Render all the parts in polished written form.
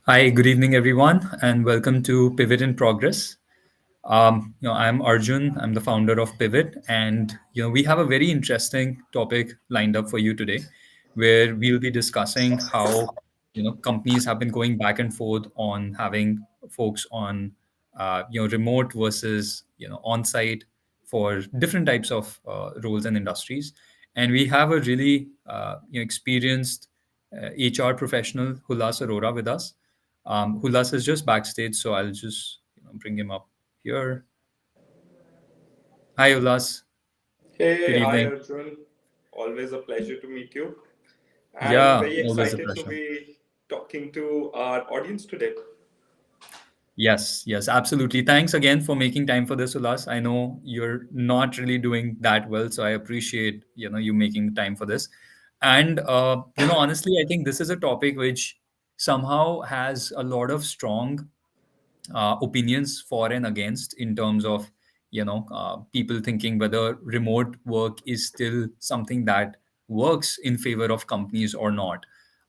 Hi, good evening, everyone, and welcome to Pivot in Progress. I'm Arjun. I'm the founder of Pivot, and we have a very interesting topic lined up for you today, where we'll be discussing how companies have been going back and forth on having folks on remote versus on-site for different types of roles and industries, and we have a really experienced HR professional, Hullas Arora, with us. Hullas is just backstage, so I'll just bring him up here. Hi, Ullas. Good Hey, hi evening. Arjun. Always a pleasure to meet you. And Yeah, very always a excited to pleasure. be talking to our audience today. Yes, yes, absolutely. Thanks again for making time for this, Ullas. I know you're not really doing that well, so I appreciate you making time for this. And honestly, I think this is a topic which somehow has a lot of strong opinions for and against in terms of people thinking whether remote work is still something that works in favor of companies or not.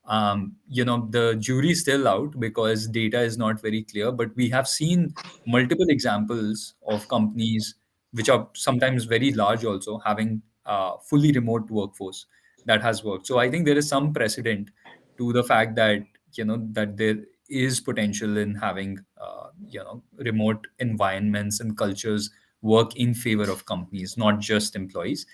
The jury is still out because data is not very clear, but we have seen multiple examples of companies which are sometimes very large also having fully remote workforce that has worked. So I think there is some precedent to the fact that that there is potential in having remote environments and cultures work in favor of companies, not just employees.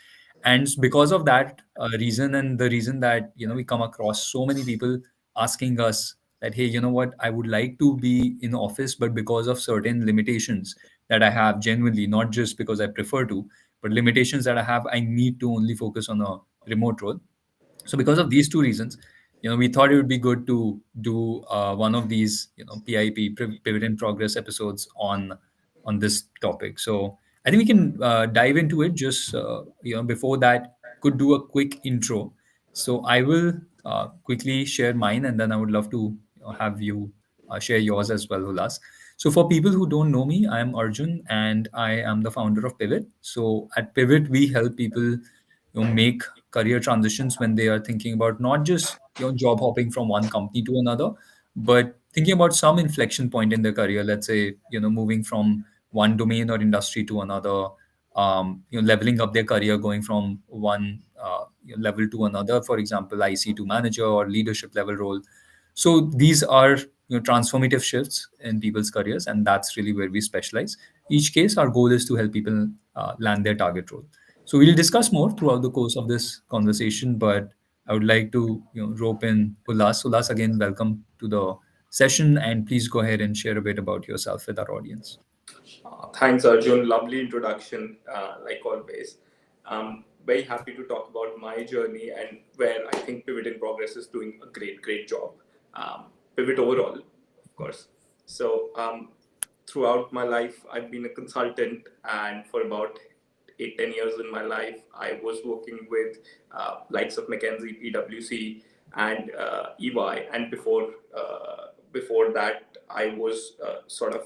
And because of that reason, and the reason that we come across so many people asking us that, hey, you know what, I would like to be in office, but because of certain limitations that I have, genuinely, not just because I prefer to, but limitations that I have, I need to only focus on a remote role. So because of these two reasons, we thought it would be good to do one of these pivot in progress episodes on this topic. So I think we can dive into it. Just before that, could do a quick intro. So I will quickly share mine, and then I would love to have you share yours as well, Hulas. So for people who don't know me, I am Arjun, and I am the founder of Pivot. So at Pivot, we help people make career transitions when they are thinking about not just job hopping from one company to another, but thinking about some inflection point in their career. Let's say moving from one domain or industry to another, leveling up their career, going from one level to another, for example IC to manager or leadership level role. So these are transformative shifts in people's careers, and that's really where we specialize. Each case, our goal is to help people land their target role. So we'll discuss more throughout the course of this conversation, but I would like to rope in Ullas. Ullas, again, welcome to the session, and please go ahead and share a bit about yourself with our audience. Thanks, Arjun. Lovely introduction, like always. Very happy to talk about my journey and where I think Pivot in Progress is doing a great job. Pivot overall, of course. So, throughout my life, I've been a consultant, and for about 8-10 years in my life, I was working with likes of McKinsey, PwC, and EY. And before that, I was sort of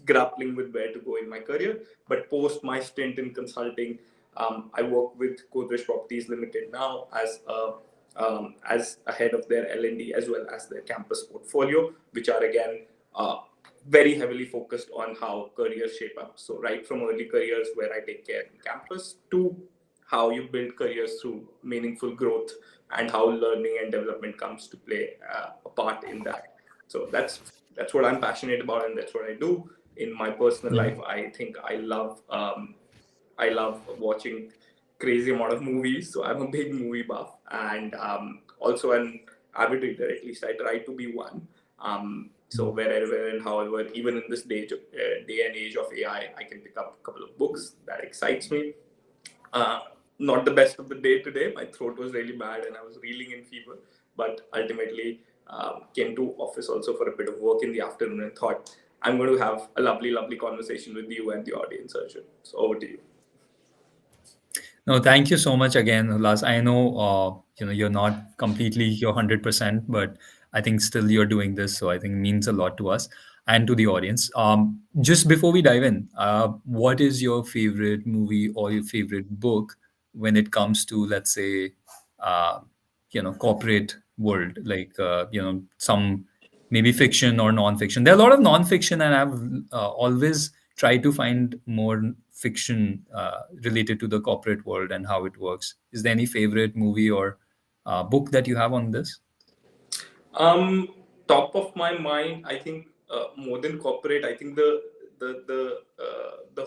grappling with where to go in my career. But post my stint in consulting, I work with Godrej Properties Limited now as a head of their L&D as well as their campus portfolio, which are again very heavily focused on how careers shape up. So right from early careers where I take care in campus to how you build careers through meaningful growth and how learning and development comes to play a part in that. So that's what I'm passionate about, and that's what I do in my personal Yeah. life. I think I love watching crazy amount of movies. So I'm a big movie buff, and also an avid reader. At least I try to be one. So wherever and however, even in this day and age of AI, I can pick up a couple of books that excites me. Uh, Not the best of the day today. My throat was really bad and I was reeling in fever. But ultimately, came to office also for a bit of work in the afternoon and thought I'm going to have a lovely conversation with you and the audience, Arjun. So over to you. No, thank you so much again, Lars. I know you're not completely your 100%, but I think still you're doing this, so I think means a lot to us and to the audience. Just before we dive in, what is your favorite movie or your favorite book when it comes to, let's say, uh, corporate world? Like some maybe fiction or non-fiction. There are a lot of non-fiction, and I've always tried to find more fiction related to the corporate world and how it works. Is there any favorite movie or book that you have on this? Um, Top of my mind, I think more than corporate, I think the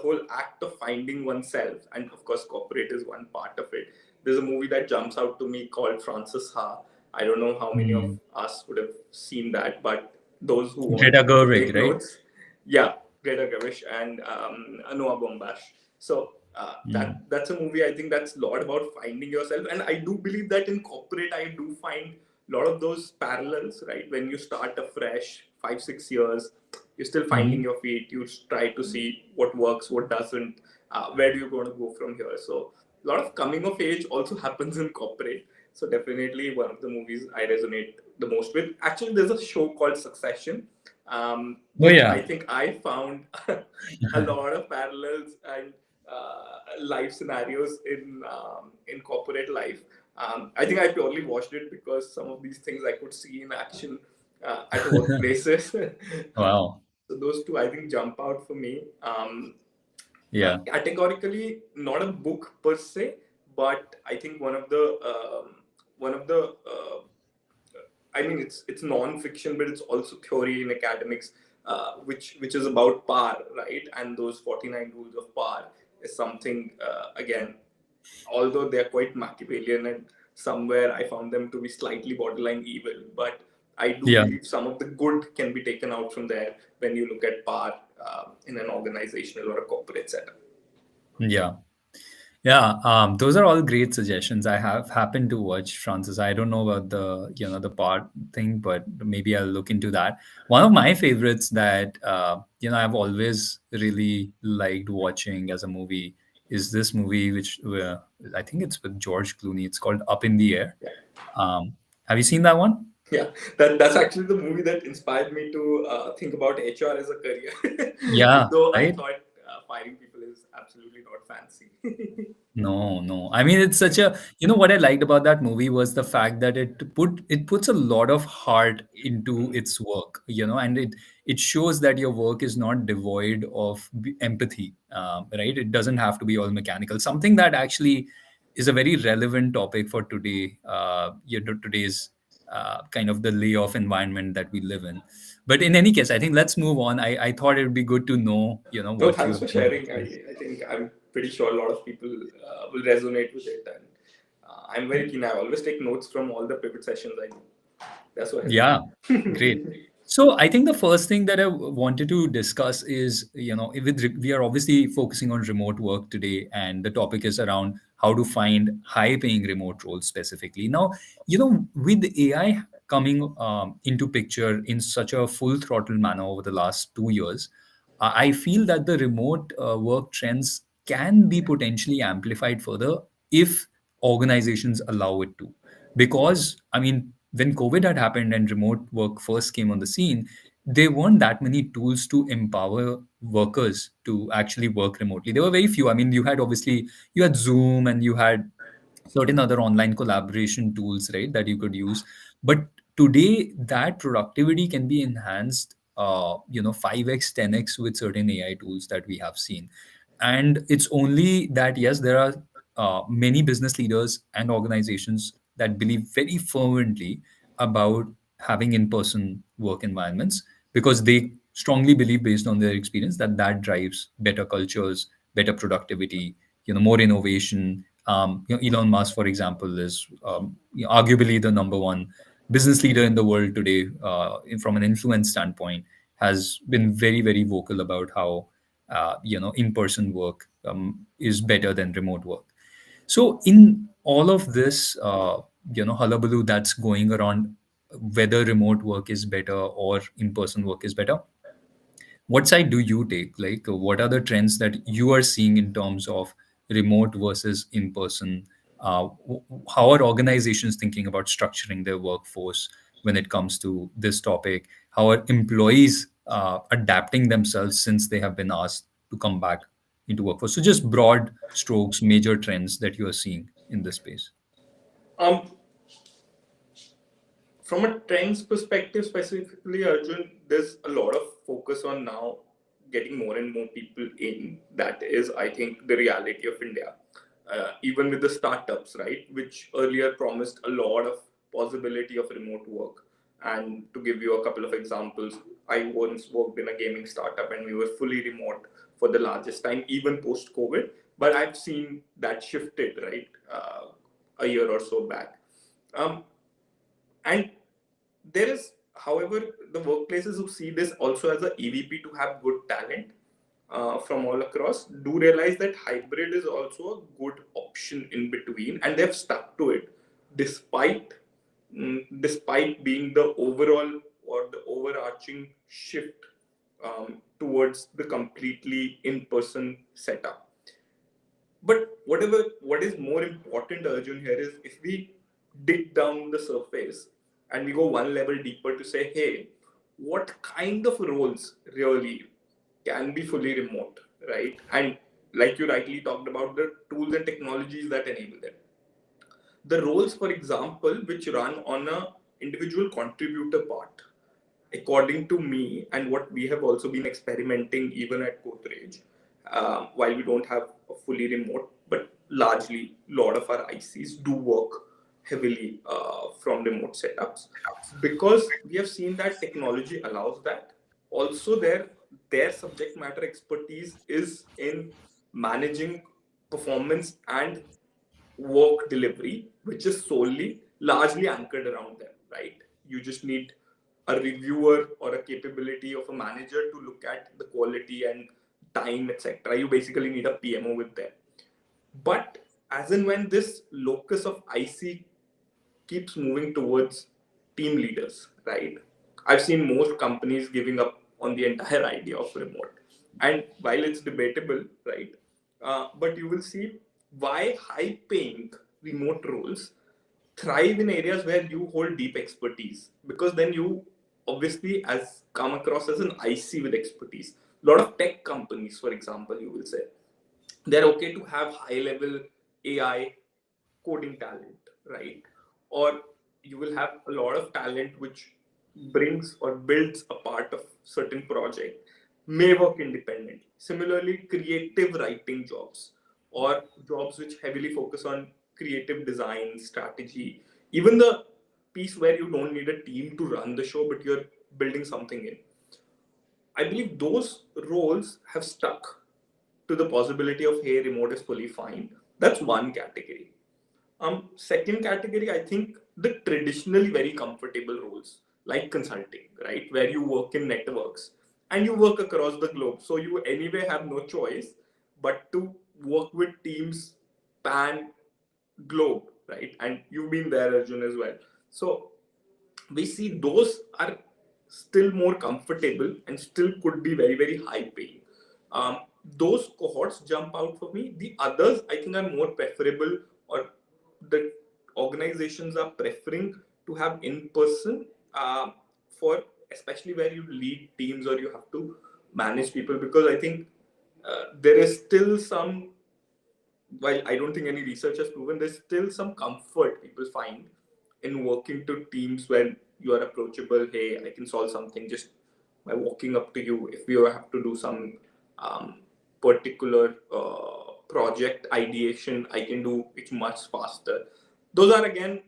whole act of finding oneself, and of course, corporate is one part of it. There's a movie that jumps out to me called Francis Ha. I don't know how many of Hmm. us would have seen that, but those who want Greta to Gerwig, take right? notes, yeah, Greta Gerwig and Noah Baumbach. So Mm. that's a movie. I think that's a lot about finding yourself, and I do believe that in corporate, I do find a lot of those parallels. Right, when you start afresh, 5 6 years, you're still finding Mhm. your feet. You try to see what works, what doesn't. Where do you going to go from here? So a lot of coming of age also happens in corporate. So definitely one of the movies I resonate the most with. Actually, there's a show called Succession, Oh which I yeah. think I found a lot of parallels and life scenarios in corporate life. I think I purely watched it because some of these things I could see in action at workplaces. Wow. So those two I think jump out for me. Yeah. Categorically, not a book per se, but I think one of the I mean, it's non-fiction, but it's also theory in academics, which is about power, right? And those 49 rules of power is something again, although they are quite Machiavellian and somewhere I found them to be slightly borderline evil, but I do Yeah. believe some of the good can be taken out from there when you look at power in an organizational or a corporate setup. Yeah. Yeah, those are all great suggestions. I have happened to watch Francis. I don't know about the the part thing, but maybe I'll look into that. One of my favorites that I've always really liked watching as a movie is this movie, which I think it's with George Clooney. It's called Up in the Air. Yeah. Have you seen that one? Yeah, that's actually the movie that inspired me to think about HR as a career. Yeah, Though I right. thought firing people is absolutely not fancy. No, no. I mean, it's such a, what I liked about that movie was the fact that it puts a lot of heart into its work, and it shows that your work is not devoid of empathy, right? It doesn't have to be all mechanical. Something that actually is a very relevant topic for today, today's kind of the layoff environment that we live in. But in any case, I think let's move on. I thought it would be good to know, No, what you thanks have for been sharing. up to. I think I'm pretty sure a lot of people will resonate with it, and I'm very keen. I always take notes from all the pivot sessions I do. That's so Yeah, helpful. great. So I think the first thing that I wanted to discuss is, we are obviously focusing on remote work today, and the topic is around how to find high-paying remote roles specifically. Now, with AI coming into picture in such a full throttle manner over the last 2 years, I feel that the remote work trends can be potentially amplified further if organizations allow it to. Because, I mean, when COVID had happened and remote work first came on the scene, there weren't that many tools to empower workers to actually work remotely. There were very few. I mean, you had Zoom and you had certain other online collaboration tools, right, that you could use. But today, that productivity can be enhanced, 5x, 10x with certain AI tools that we have seen. And it's only that, yes, there are many business leaders and organizations that believe very fervently about having in-person work environments because they strongly believe, based on their experience, that that drives better cultures, better productivity, more innovation. Elon Musk, for example, is arguably the number one business leader in the world today, from an influence standpoint, has been very, very vocal about how in-person work is better than remote work. So, in all of this, hullabaloo that's going around, whether remote work is better or in-person work is better, what side do you take? Like, what are the trends that you are seeing in terms of remote versus in person? How are organizations thinking about structuring their workforce when it comes to this topic? How are employees adapting themselves since they have been asked to come back into workforce? So, just broad strokes, major trends that you are seeing in this space. um, From a trends perspective, specifically, Arjun, there's a lot of focus on now getting more and more people in. That is, I think, the reality of India. Even with the startups, right, which earlier promised a lot of possibility of remote work. And to give you a couple of examples, I once worked in a gaming startup and we were fully remote for the largest time, even post COVID. But I've seen that shifted, right, a year or so back. Um, and there is, however, the workplaces who see this also as a EVP to have good talent from all across do realize that hybrid is also a good option in between, and they've stuck to it despite despite being the overall or the overarching shift towards the completely in-person setup. But what is more important, Arjun, here is if we dig down the surface and we go one level deeper to say, hey, what kind of roles really can be fully remote, right? And like you rightly talked about, the tools and technologies that enable them. The roles, for example, which run on a individual contributor part, according to me, and what we have also been experimenting even at Godrej, while we don't have a fully remote, but largely a lot of our ICs do work heavily from remote setups because we have seen that technology allows that. Also, their subject matter expertise is in managing performance and work delivery, which is solely largely anchored around them, right? You just need a reviewer or a capability of a manager to look at the quality and time, etc. You basically need a PMO with them. But as and when this locus of IC keeps moving towards team leaders, right? I've seen most companies giving up on the entire idea of remote. And while it's debatable, right? But you will see why high paying remote roles thrive in areas where you hold deep expertise, because then you obviously as come across as an IC with expertise. A lot of tech companies, for example, you will say they're okay to have high level AI coding talent, right? Or you will have a lot of talent which brings or builds a part of certain project, may work independently. Similarly, creative writing jobs or jobs which heavily focus on creative design, strategy, even the piece where you don't need a team to run the show, but you're building something in. I believe those roles have stuck to the possibility of hey, remote is fully fine. That's one category. Second category, I think the traditionally very comfortable roles like consulting, right, where you work in networks and you work across the globe, so you anyway have no choice but to work with teams pan globe, right? And you've been there, Arjun, as well. So we see those are still more comfortable and still could be very very high paying. Those cohorts jump out for me. The others I think are more preferable, or the organizations are preferring to have in person for especially where you lead teams or you have to manage people, because I think there is still some, while I don't think any research has proven, there's still some comfort people find in working to teams when you are approachable. Hey, I can solve something just by walking up to you. If you have to do some particular project ideation, I can do it much faster. Those are again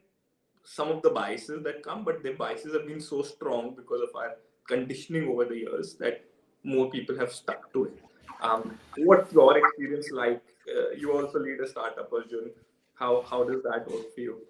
some of the biases that come, but the biases have been so strong because of our conditioning over the years that more people have stuck to it. What's your experience like? You also lead a startup, Arjun. How does that work for you?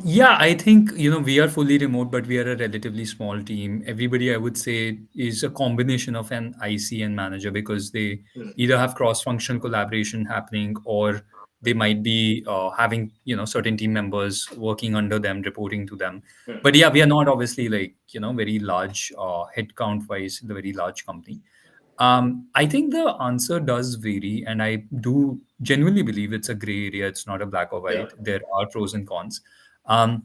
Yeah, I think, we are fully remote, but we are a relatively small team. Everybody, I would say, is a combination of an IC and manager because they Hmm. either have cross-functional collaboration happening or they might be having, certain team members working under them, reporting to them. Hmm. But yeah, we are not obviously like, very large headcount wise, the very large company. I think the answer does vary, and I do genuinely believe it's a gray area. It's not a black or Yeah. white. There are pros and cons. Um,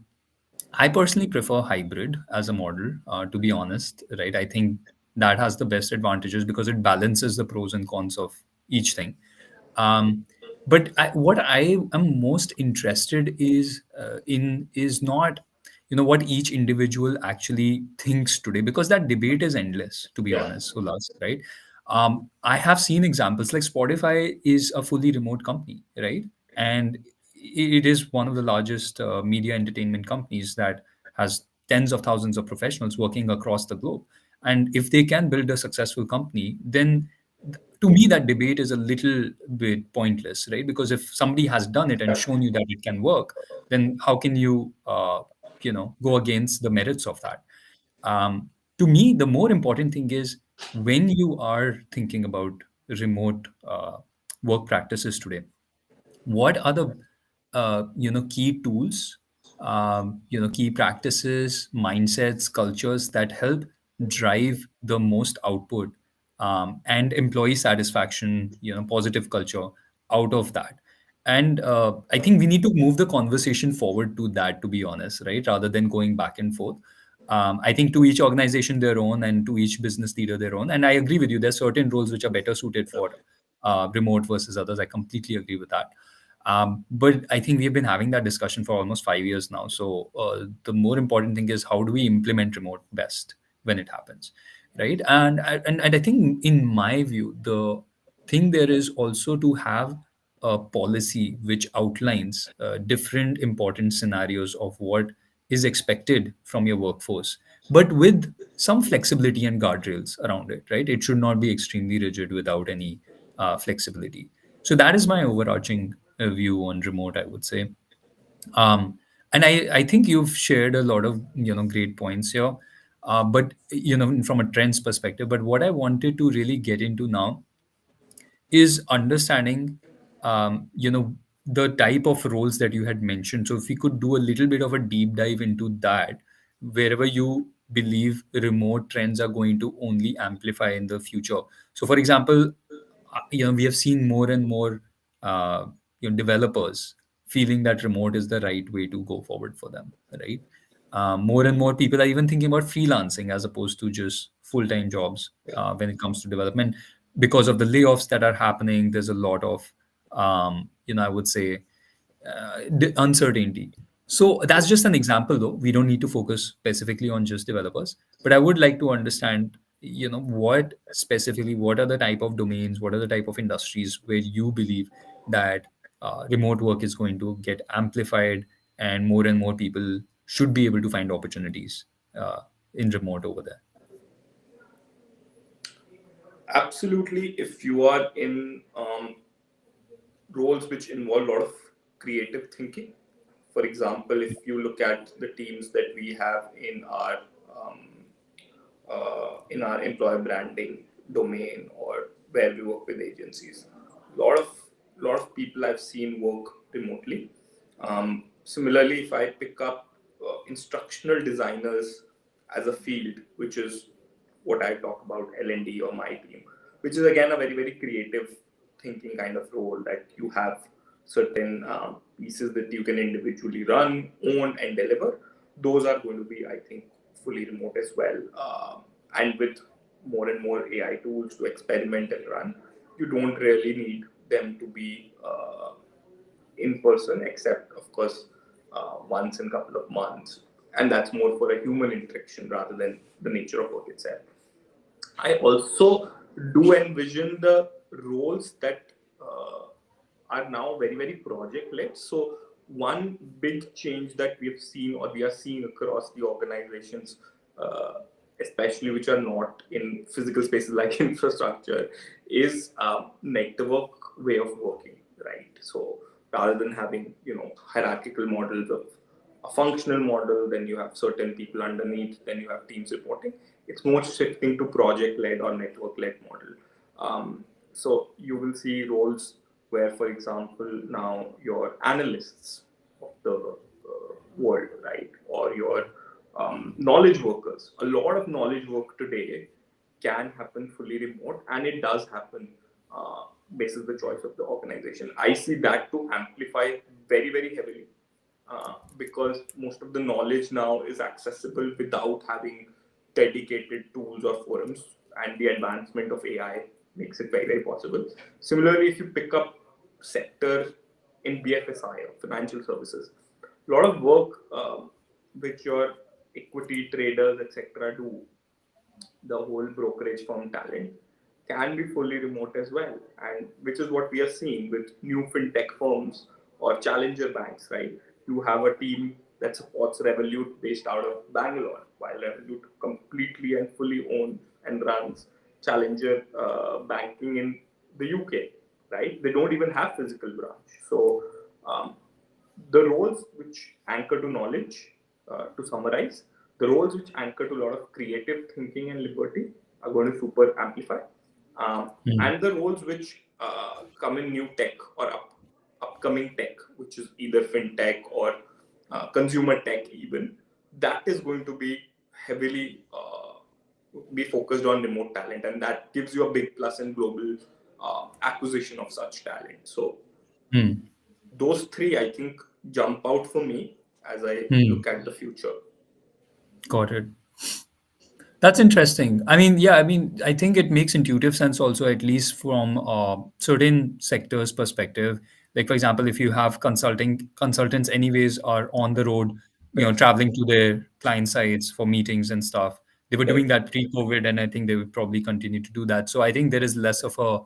I personally prefer hybrid as a model, to be honest, right? I think that has the best advantages because it balances the pros and cons of each thing. Um, But what I am most interested is not, what each individual actually thinks today, because that debate is endless, to be Yeah. honest, Ulas, right? I have seen examples like Spotify is a fully remote company, right? And it is one of the largest media entertainment companies that has tens of thousands of professionals working across the globe. And if they can build a successful company, then to me that debate is a little bit pointless, right? Because if somebody has done it and shown you that it can work, then how can you go against the merits of that? To me, the more important thing is, when you are thinking about remote work practices today, what are the key tools, key practices, mindsets, cultures that help drive the most output, and employee satisfaction, positive culture out of that. And I think we need to move the conversation forward to that, to be honest, right, rather than going back and forth. I think to each organization their own, and to each business leader their own. And I agree with you, there's certain roles which are better suited for remote versus others. I completely agree with that. But I think we've been having that discussion for almost 5 years now. So the more important thing is, how do we implement remote best when it happens, right? And I think, in my view, the thing there is also to have a policy which outlines different important scenarios of what is expected from your workforce, but with some flexibility and guardrails around it, right? It should not be extremely rigid without any flexibility. So that is my overarching view on remote, I would say. And I think you've shared a lot of great points here. But from a trends perspective, but what I wanted to really get into now is understanding, the type of roles that you had mentioned. So if we could do a little bit of a deep dive into that, wherever you believe remote trends are going to only amplify in the future. So for example, we have seen more and more developers feeling that remote is the right way to go forward for them, right? More and more people are even thinking about freelancing as opposed to just full-time jobs when it comes to development. Because of the layoffs that are happening, there's a lot of I would say uncertainty. So that's just an example, though. We don't need to focus specifically on just developers, but I would like to understand, what are the type of domains, what are the type of industries where you believe that remote work is going to get amplified, and more people should be able to find opportunities in remote over there. Absolutely. If you are in roles which involve a lot of creative thinking, for example, if you look at the teams that we have um, in our employer branding domain, or where we work with agencies, a lot of people I've seen work remotely. Similarly, if I pick up instructional designers as a field, which is what I talk about, L&D or my team, which is again a very, very creative thinking kind of role, that you have certain pieces that you can individually run, own, and deliver. Those are going to be, I think, fully remote as well. And with more and more AI tools to experiment and run, you don't really need them to be in person, except of course once in a couple of months, and that's more for a human interaction rather than the nature of work itself. I also do envision the roles that are now very, very project led. So, one big change that we have seen, or we are seeing across the organizations, especially which are not in physical spaces like infrastructure, is network way of working, right? So, rather than having hierarchical models of a functional model, then you have certain people underneath, then you have teams reporting. It's more shifting to project led or network led model. So you will see roles where, for example, now your analysts of the world, right, or your knowledge workers, a lot of knowledge work today can happen fully remote, and it does happen basis the choice of the organization. I see that to amplify very, very heavily, because most of the knowledge now is accessible without having dedicated tools or forums, and the advancement of AI makes it very, very possible. Similarly, if you pick up sector in BFSI, or financial services. A lot of work which your equity traders, etc., do, the whole brokerage firm talent, can be fully remote as well, and which is what we are seeing with new fintech firms or challenger banks, right? You have a team that supports Revolut based out of Bangalore, while Revolut completely and fully owns and runs challenger banking in the UK, right? They don't even have physical branch. So um, the roles which anchor to knowledge, to summarize, the roles which anchor to a lot of creative thinking and liberty are going to super amplify. Hmm. And the roles which come in new tech or upcoming tech, which is either fintech or consumer tech, even, that is going to be heavily be focused on remote talent, and that gives you a big plus in global acquisition of such talent. So Hmm. those three, I think, jump out for me as I Hmm. look at the future. Got it. That's interesting. I mean, yeah, I mean, I think it makes intuitive sense also, at least from certain sectors' perspective. Like, for example, if you have consultants, anyways, are on the road, Correct. traveling to their client sites for meetings and stuff. They were doing Correct. that pre-COVID, and I think they would probably continue to do that. So I think there is less of a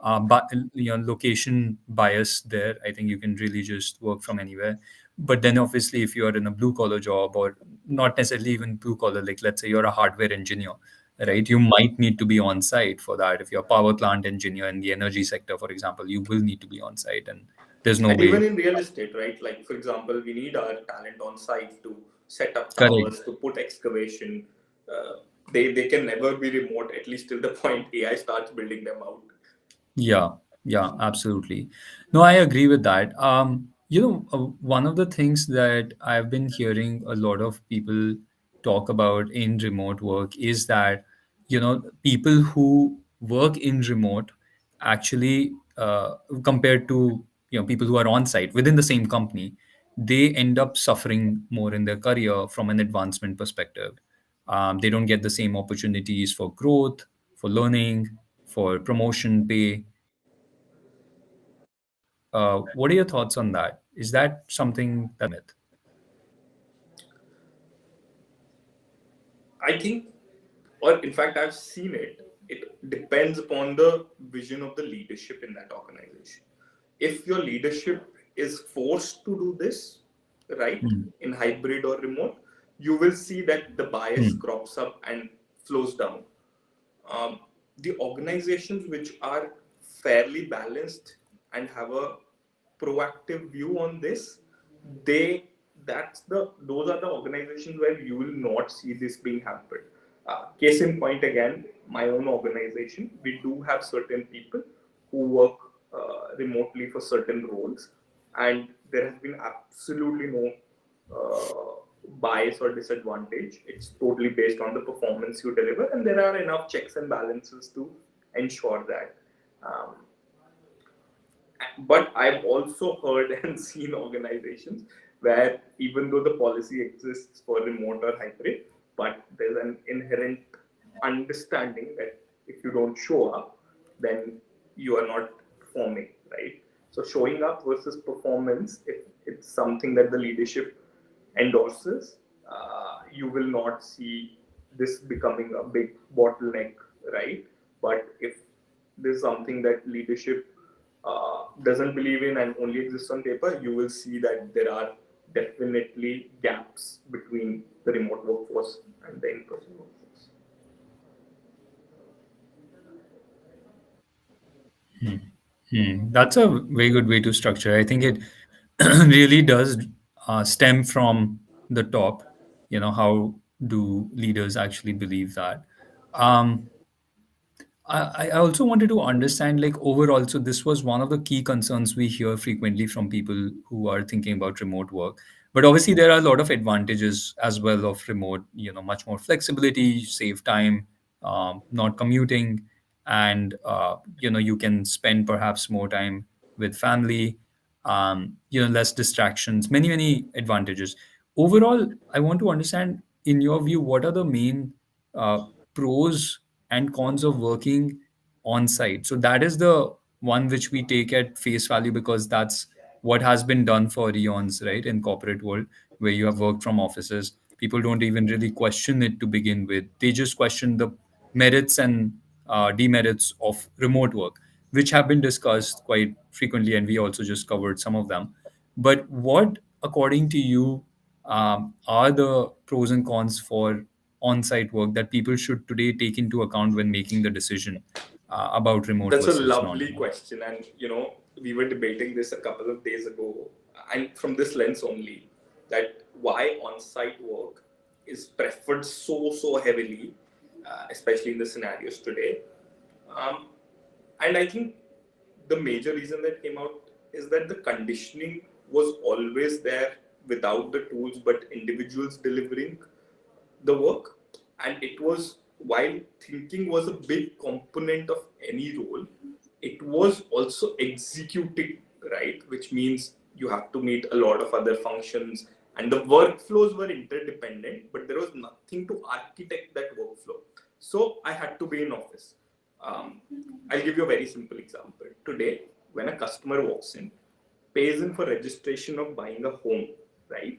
location bias there. I think you can really just work from anywhere. But then, obviously, if you are in a blue collar job, or not necessarily even blue collar, like let's say you're a hardware engineer, right? You might need to be on site for that. If you're a power plant engineer in the energy sector, for example, you will need to be on site, and there's no And even way. in real estate, right? Like, for example, we need our talent on site to set up Correct. towers, to put excavation. They can never be remote, at least till the point AI starts building them out. Yeah, yeah, absolutely. No, I agree with that. One of the things that I've been hearing a lot of people talk about in remote work is that, people who work in remote actually, compared to, people who are on site within the same company, they end up suffering more in their career from an advancement perspective. They don't get the same opportunities for growth, for learning, for promotion, pay. What are your thoughts on that? Is that something that's a myth? I think, or in fact, I've seen it. It depends upon the vision of the leadership in that organization. If your leadership is forced to do this, right, Hmm. in hybrid or remote, you will see that the bias Hmm. crops up and flows down. um, the organizations which are fairly balanced and have a proactive view on this, they that's the those are the organizations where you will not see this being hampered. Case in point, again, my own organization, we do have certain people who work remotely for certain roles, and there has been absolutely no bias or disadvantage. It's totally based on the performance you deliver, and there are enough checks and balances to ensure that. Um, but I've also heard and seen organizations where, even though the policy exists for remote or hybrid, but there's an inherent understanding that if you don't show up, then you are not performing, right? So showing up versus performance, if it's something that the leadership endorses, you will not see this becoming a big bottleneck, right? But if this is something that leadership doesn't believe in and only exists on paper, you will see that there are definitely gaps between the remote workforce and the in-person workforce. That's a very good way to structure. I think it really does stem from the top. How do leaders actually believe that? Um, I also wanted to understand, like, overall. So this was one of the key concerns we hear frequently from people who are thinking about remote work. But obviously, there are a lot of advantages as well of remote. Much more flexibility, save time, not commuting, and you can spend perhaps more time with family. Less distractions. Many advantages. Overall, I want to understand, in your view, what are the main uh, pros and cons of working on site? So that is the one which we take at face value because that's what has been done for eons, right? In corporate world, where you have worked from offices, people don't even really question it to begin with. They just question the merits and demerits of remote work, which have been discussed quite frequently, and we also just covered some of them. But what, according to you, are the pros and cons for on-site work that people should today take into account when making the decision about remote That's a versus not? lovely question, and we were debating this a couple of days ago, and from this lens only, that why on-site work is preferred so heavily, especially in the scenarios today. Um, and I think the major reason that came out is that the conditioning was always there without the tools, but individuals delivering the work. And it was, while thinking was a big component of any role, it was also executing, right? Which means you have to meet a lot of other functions, and the workflows were interdependent, but there was nothing to architect that workflow. So I had to be in office. um, I'll give you a very simple example. Today, when a customer walks in, pays in for registration of buying a home, right?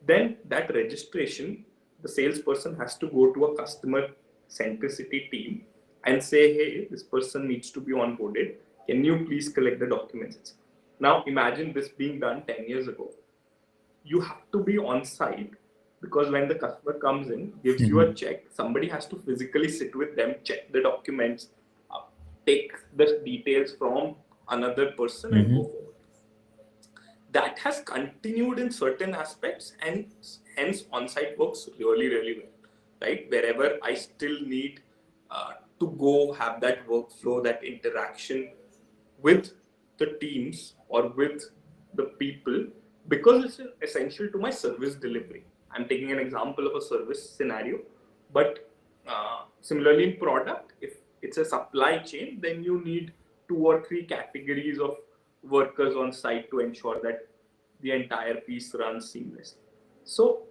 Then that registration, the salesperson has to go to a customer centricity team and say, hey, this person needs to be onboarded. Can you please collect the documents? Now imagine this being done 10 years ago. You have to be on site because when the customer comes in, gives you a Mhm. check, somebody has to physically sit with them, check the documents, uh, take the details from another person and go Mhm. forward. That has continued in certain aspects, and hence on-site works really well, right? Wherever I still need to go have that workflow, that interaction with the teams or with the people, because it's essential to my service delivery. I'm taking an example of a service scenario, but similarly in product, if it's a supply chain, then you need 2 or 3 categories of workers on site to ensure that the entire piece runs seamlessly. So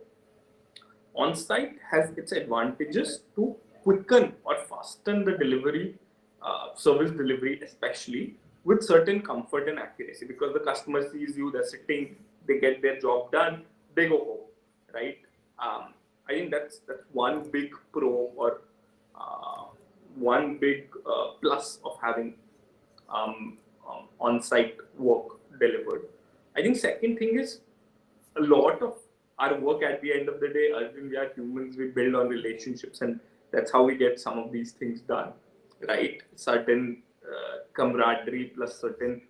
on-site has its advantages to quicken or fasten the delivery, service delivery, especially with certain comfort and accuracy, because the customer sees you, they're sitting, they get their job done, they go home, right? I think that's one big pro, or uh, one big plus of having on-site work delivered. I think second thing is a lot of our work at the end of the day, Arjun, we are humans, we build on relationships, and that's how we get some of these things done, right? Certain camaraderie plus certain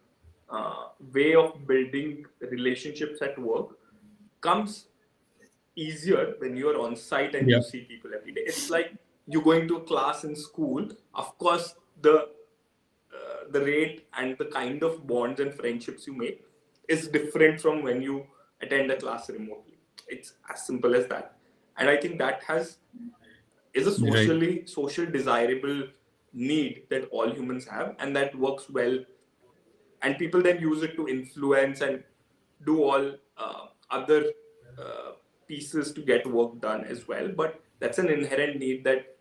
way of building relationships at work comes easier when you are on site and you Yeah. see people every day. It's like you going to a class in school. Of course, the rate and the kind of bonds and friendships you make is different from when you attend a class remotely. It's as simple as that. And I think that has is a Right. social desirable need that all humans have, and that works well, and people then use it to influence and do all other uh, pieces to get work done as well. But that's an inherent need that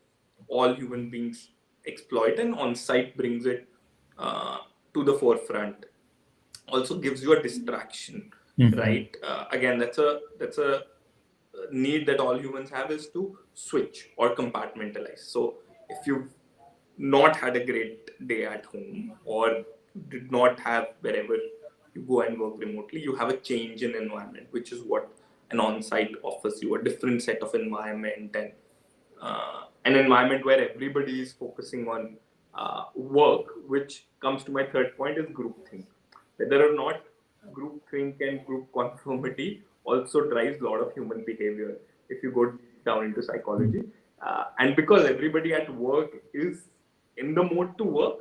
all human beings exploit, and on-site brings it to the forefront. Also gives you a distraction, Mhm. right? Again, that's a need that all humans have, is to switch or compartmentalize. So if you've not had a great day at home, or did not have wherever you go and work remotely, you have a change in environment, which is what an on-site offers you, a different set of environment, and an environment where everybody is focusing on work. Which comes to my third point, is groupthink. Whether or not groupthink and group conformity also drives a lot of human behavior if you go down into psychology. And because everybody at work is in the mode to work,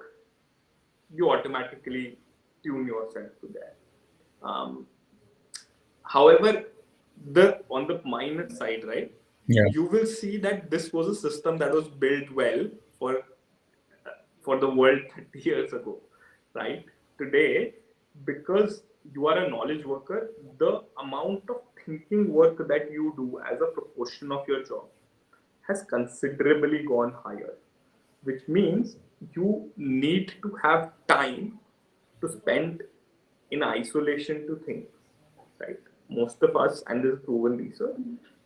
you automatically tune yourself to that. Um, However, the on the minus side, right, Yeah. you will see that this was a system that was built well for for the world 30 years ago, right? Today, because you are a knowledge worker, the amount of thinking work that you do as a proportion of your job has considerably gone higher, which means you need to have time to spend in isolation to think, right? Most of us, and this is proven research,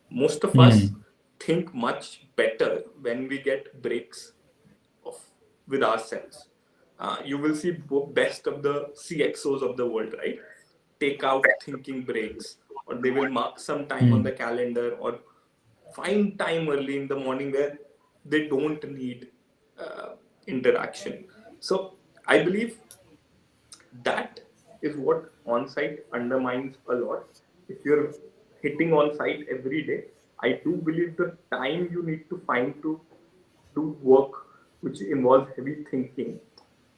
most of us Hmm. think much better when we get breaks of with ourselves. You will see best of the CXOs of the world, right? Take out thinking breaks, or they will mark some time on Hmm. the calendar, or find time early in the morning where they don't need interaction. So I believe that is what on-site undermines a lot. If you're hitting on-site every day, I do believe the time you need to find to do work which involves heavy thinking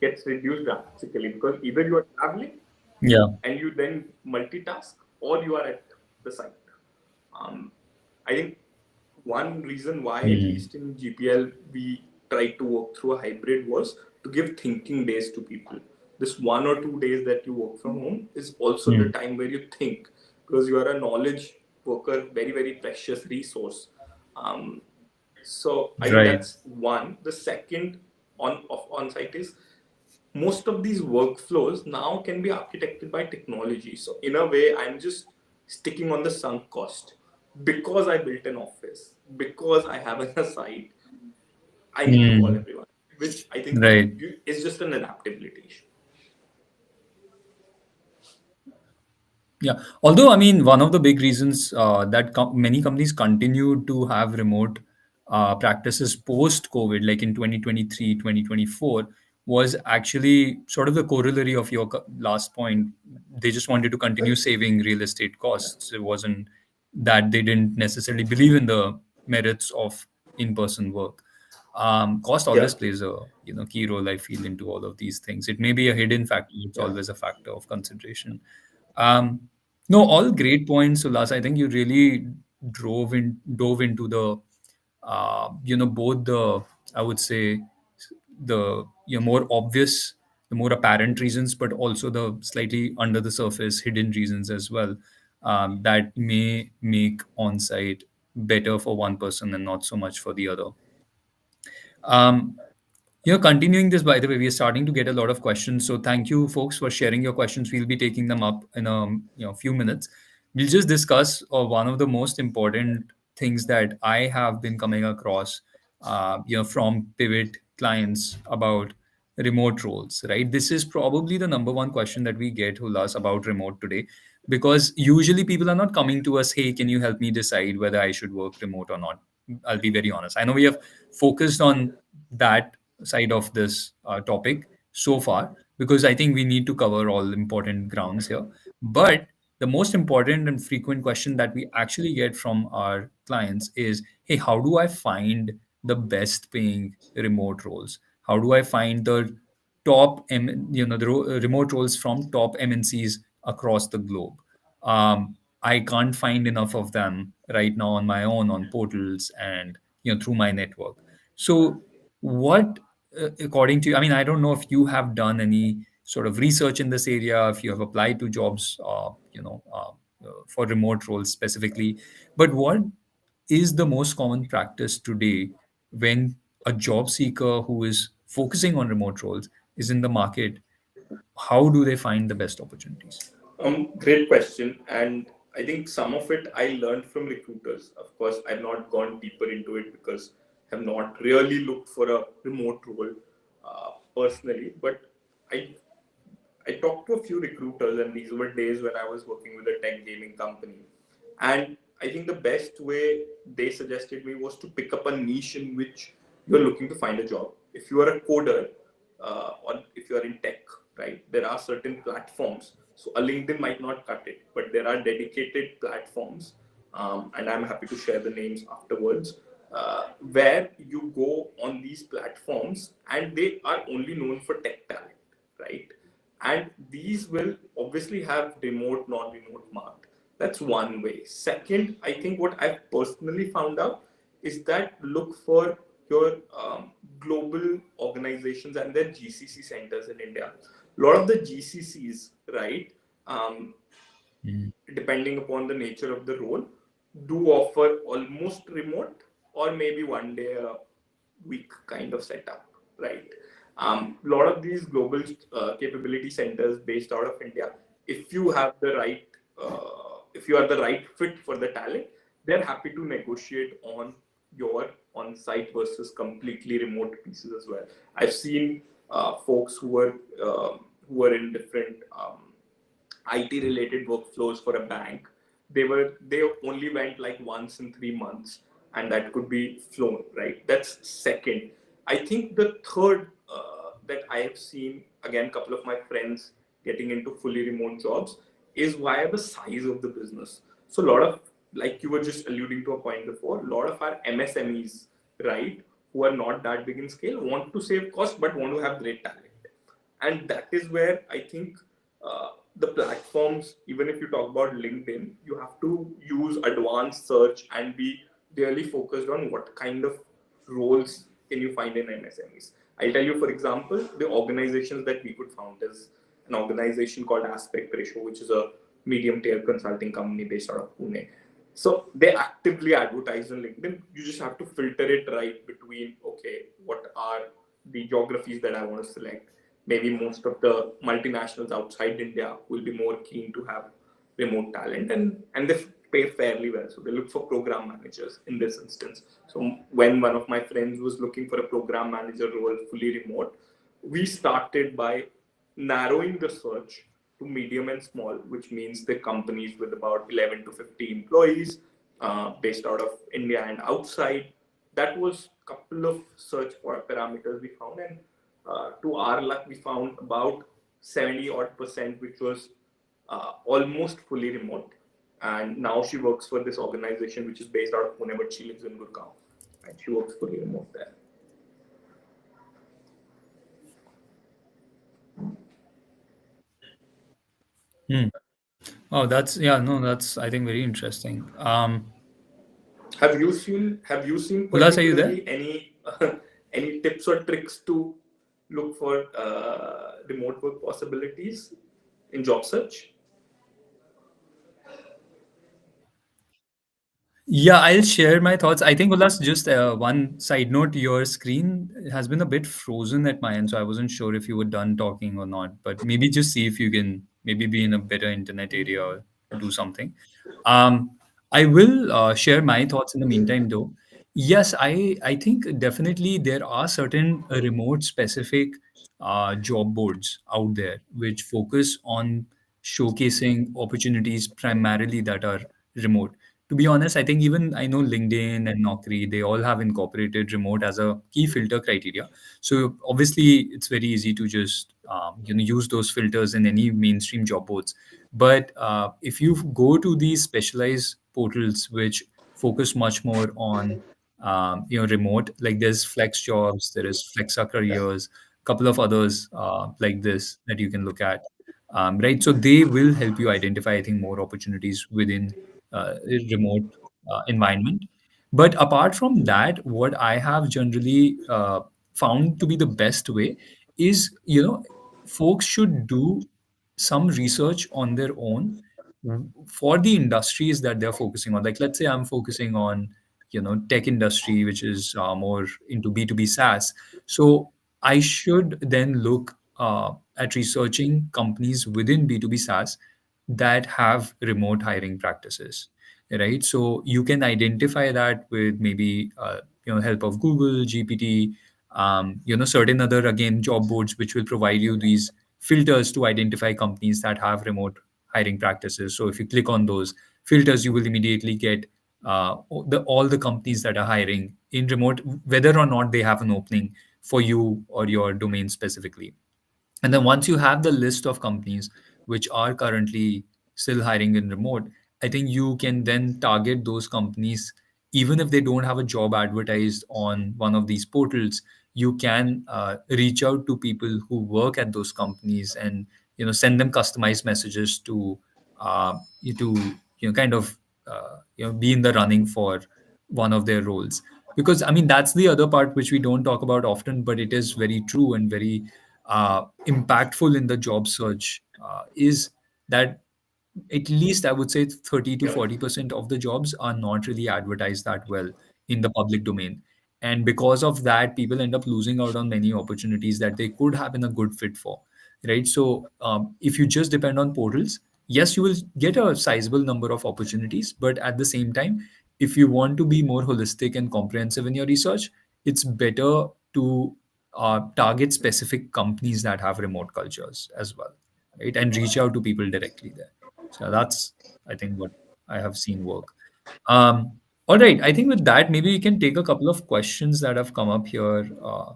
gets reduced drastically, because either you are traveling Yeah. and you then multitask, or you are at the site. Um, I think one reason why, at Hmm. least in GPL, we tried to work through a hybrid was to give thinking days to people. This 1 or 2 days that you work from home is also the Hmm. time where you think, because you are a knowledge worker, very, very precious resource. Um, so I think Right. that's one. The second on site is most of these workflows now can be architected by technology. So in a way, I'm just sticking on the sunk cost because I built an office, because I have a site. I need to call Hmm. everyone, which I think Right. is just an adaptability issue. Yeah. Although, I mean, one of the big reasons that many companies continue to have remote practices post COVID, like in 2023, 2024, was actually sort of the corollary of your last point. They just wanted to continue saving real estate costs. It wasn't that they didn't necessarily believe in the merits of in-person work. Cost Yeah, always plays a key role, I feel, into all of these things. It may be a hidden factor. It's yeah. always a factor of consideration. um, no, all great points, Ulas. I think you really dove into the, both the, I would say, the more obvious, the more apparent reasons, but also the slightly under the surface, hidden reasons as well, that may make on-site better for one person and not so much for the other. Um, Continuing this, by the way, we are starting to get a lot of questions. So thank you, folks, for sharing your questions. We'll be taking them up in a few minutes. We'll just discuss one of the most important things that I have been coming across, from Pivot clients about remote roles. Right, this is probably the number one question that we get, Hulas, about remote today, because usually people are not coming to us, "Hey, can you help me decide whether I should work remote or not?" I'll be very honest. I know we have focused on that side of this topic so far, because I think we need to cover all important grounds here. But the most important and frequent question that we actually get from our clients is, "Hey, how do I find the best paying remote roles? How do I find the remote roles from top MNCs across the globe? I can't find enough of them right now on my own on portals and through my network." So, what, according to you, I mean, I don't know if you have done any sort of research in this area, if you have applied to jobs, for remote roles specifically, but what is the most common practice today when a job seeker who is focusing on remote roles is in the market? How do they find the best opportunities? Great question. And I think some of it I learned from recruiters. Of course, I've not gone deeper into it because I have not really looked for a remote role personally. But I I talked to a few recruiters, and these were days when I was working with a tech gaming company. And I think the best way they suggested me was to pick up a niche in which you're looking to find a job. If you are a coder, or if you are in tech, right, there are certain platforms. So a LinkedIn might not cut it, but there are dedicated platforms, and I'm happy to share the names afterwards, where you go on these platforms and they are only known for tech talent, right? And these will obviously have remote, non-remote marked. That's one way. Second, I think what I've personally found out is that look for your global organizations and their GCC centers in India. A lot of the GCCs, right, um, Mm. depending upon the nature of the role, do offer almost remote or maybe one day a week kind of setup, right? Lot of these global capability centers based out of India, if you have the right, if you are the right fit for the talent, they're happy to negotiate on your on-site versus completely remote pieces as well. I've seen folks who were in different IT related workflows for a bank. They only went like once in 3 months, and that could be flown, right? That's second. I think the third that I have seen, again, a couple of my friends getting into fully remote jobs, is via the size of the business. So a lot of, like you were just alluding to a point before, a lot of our MSMEs, right, who are not that big in scale, want to save cost but want to have great talent. And that is where I think the platforms, even if you talk about LinkedIn, you have to use advanced search and be really focused on what kind of roles can you find in MSMEs. I'll tell you, for example, the organizations that we could found is an organization called Aspect Ratio, which is a medium tier consulting company based out of Pune. So they actively advertise on LinkedIn. You just have to filter it right between, okay, what are the geographies that I want to select. Maybe most of the multinationals outside India will be more keen to have remote talent, and they pay fairly well. So they look for program managers in this instance. So when one of my friends was looking for a program manager role fully remote, we started by narrowing the search to medium and small, which means the companies with about 11 to 50 employees based out of India and outside. That was a couple of search parameters we found, and to our luck, we found about 70 odd percent, which was almost fully remote. And now she works for this organization, which is based out of Pune, but she lives in Gurgaon, and she works fully remote there. Hmm. Oh, that's yeah, no, that's I think very interesting. Have you seen Ulas, are you there? particularly any any tips or tricks to look for remote work possibilities in job search? Yeah, I'll share my thoughts. I think, Ulas, just one side note, your screen has been a bit frozen at my end, so I wasn't sure if you were done talking or not. But maybe just see if you can maybe be in a better internet area or do something. Um, I will share my thoughts in the meantime, though. Yes, I think definitely there are certain remote specific job boards out there which focus on showcasing opportunities primarily that are remote. To be honest, I think even I know LinkedIn and Naukri, they all have incorporated remote as a key filter criteria. So obviously, it's very easy to just use those filters in any mainstream job boards. But if you go to these specialized portals which focus much more on remote, like there's Flex Jobs, there is Flexa Careers, couple of others like this that you can look at. Right, so they will help you identify, I think, more opportunities within a remote environment. But apart from that, what I have generally found to be the best way is, folks should do some research on their own for the industries that they're focusing on. Like, let's say I'm focusing on, tech industry, which is more into B2B SaaS. So I should then look at researching companies within B2B SaaS that have remote hiring practices, right? So you can identify that with maybe help of Google GPT, certain other, again, job boards which will provide you these filters to identify companies that have remote hiring practices. So if you click on those filters, you will immediately get all the companies that are hiring in remote, whether or not they have an opening for you or your domain specifically. And then once you have the list of companies which are currently still hiring in remote, I think you can then target those companies. Even if they don't have a job advertised on one of these portals, you can reach out to people who work at those companies and send them customized messages to kind of be in the running for one of their roles. Because I mean, that's the other part which we don't talk about often, but it is very true and very impactful in the job search, is that at least I would say 30 to Yeah. 40% of the jobs are not really advertised that well in the public domain. and because of that, people end up losing out on many opportunities that they could have been a good fit for, right? So if you just depend on portals, yes, you will get a sizable number of opportunities, but at the same time, if you want to be more holistic and comprehensive in your research, it's better to target specific companies that have remote cultures as well, right? And reach out to people directly there. So that's, I think, what I have seen work. All right. I think with that, maybe we can take a couple of questions that have come up here.